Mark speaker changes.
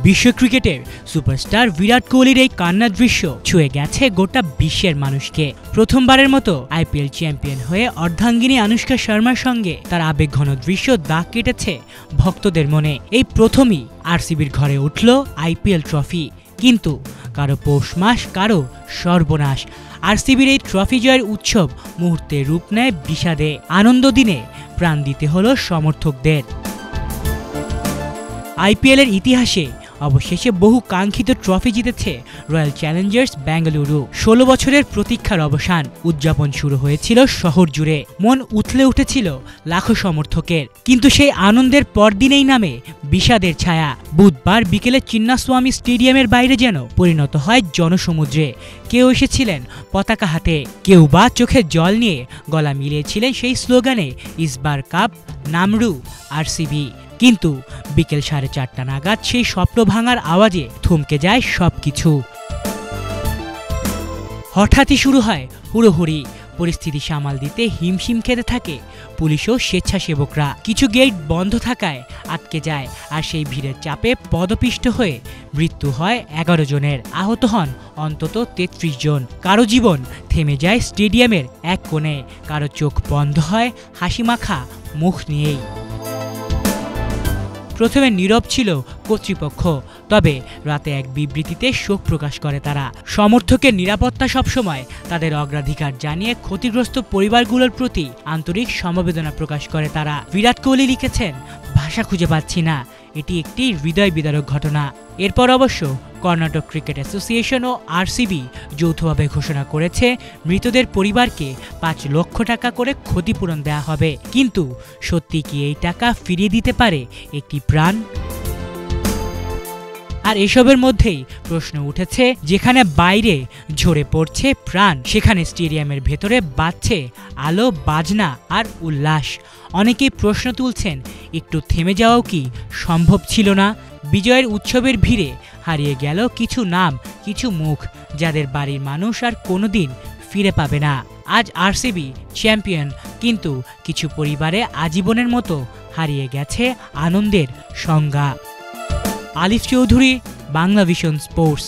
Speaker 1: বিশ্ব ক্রিকেটের সুপারস্টার বিরাট কোহলির এই কান্নার দৃশ্য ছুঁয়ে গেছে গোটা বিশ্বের মানুষকে। প্রথমবারের মতো আইপিএল চ্যাম্পিয়ন হয়ে অর্ধাঙ্গিনী আনুশকা শর্মার সঙ্গে তার আবেগঘন দৃশ্য দাগ কেটেছে ভক্তদের মনে। এই প্রথমই আরসিবির ঘরে উঠল আইপিএল ট্রফি, কিন্তু কারো পৌষ মাস, কারো সর্বনাশ। আরসিবির এই ট্রফি জয়ের উৎসব মুহূর্তে রূপ নেয় বিষাদে। আনন্দ দিনে প্রাণ দিতে হলো সমর্থকদের। আইপিএলের ইতিহাসে অবশেষে বহু কাঙ্ক্ষিত ট্রফি জিতেছে রয়্যাল চ্যালেঞ্জার্স বেঙ্গালুরু। 16 বছরের প্রতীক্ষার অবসান। উদযাপন শুরু হয়েছিল শহর জুড়ে, মন উথলে উঠেছিল লাখো সমর্থকের। কিন্তু সেই আনন্দের পরদিনেই নামে বিষাদের ছায়া। বুধবার বিকেলে চিন্নাস্বামী স্টেডিয়ামের বাইরে যেন পরিণত হয় জনসমুদ্রে। কেউ এসেছিলেন পতাকা হাতে, কেউ বা চোখে জল নিয়ে গলা মিলিয়েছিলেন সেই স্লোগানে, ইসবার কাপ নামরু আরসিবি। কিন্তু বিকেল 4:30 নাগাদ সেই স্বপ্ন ভাঙার আওয়াজে থমকে যায় সবকিছু। হঠাৎই শুরু হয় হুড়োহুড়ি। পরিস্থিতি সামাল দিতে হিমশিম খেতে থাকে পুলিশ ও স্বেচ্ছাসেবকরা। কিছু গেট বন্ধ থাকায় আটকে যায়, আর সেই ভিড়ের চাপে পদপিষ্ট হয়ে মৃত্যু হয় 11 জনের, আহত হন অন্তত 33 জন। কারো জীবন থেমে যায় স্টেডিয়ামের এক কোণে, কারো চোখ বন্ধ হয় হাসিমাখা মুখ নিয়েই। প্রথমে নীরব ছিল কর্তৃপক্ষ, তবে রাতে এক বিবৃতিতে শোক প্রকাশ করে তারা। সমর্থকের নিরাপত্তা সবসময় তাদের অগ্রাধিকার জানিয়ে ক্ষতিগ্রস্ত পরিবারগুলোর প্রতি আন্তরিক সমবেদনা প্রকাশ করে তারা। বিরাট কোহলি লিখেছেন, ভাষা খুঁজে পাচ্ছি না, এটি একটি হৃদয় বিদারক ঘটনা। এরপর অবশ্য কর্ণাটক ক্রিকেট অ্যাসোসিয়েশন ও আরসিবি যৌথভাবে ঘোষণা করেছে মৃতদের পরিবারকে 5 লক্ষ টাকা করে ক্ষতিপূরণ দেওয়া হবে। কিন্তু সত্যি কি এই টাকা ফিরিয়ে দিতে পারে একটি প্রাণ? আর এসবের মধ্যেই প্রশ্ন উঠেছে, যেখানে বাইরে ঝরে পড়ছে প্রাণ, সেখানে স্টেডিয়ামের ভেতরে বাজছে আলো, বাজনা আর উল্লাস। অনেকেই প্রশ্ন তুলছেন, একটু থেমে যাওয়াও কি সম্ভব ছিল না? বিজয়ের উৎসবের ভিড়ে হারিয়ে গেল কিছু নাম, কিছু মুখ, যাদের বাড়ির মানুষ আর কোনোদিন ফিরে পাবে না। আজ আরসিবি চ্যাম্পিয়ন, কিন্তু কিছু পরিবারে আজীবনের মতো হারিয়ে গেছে আনন্দের সংজ্ঞা। আলিফ চৌধুরী, বাংলাভিশন স্পোর্টস।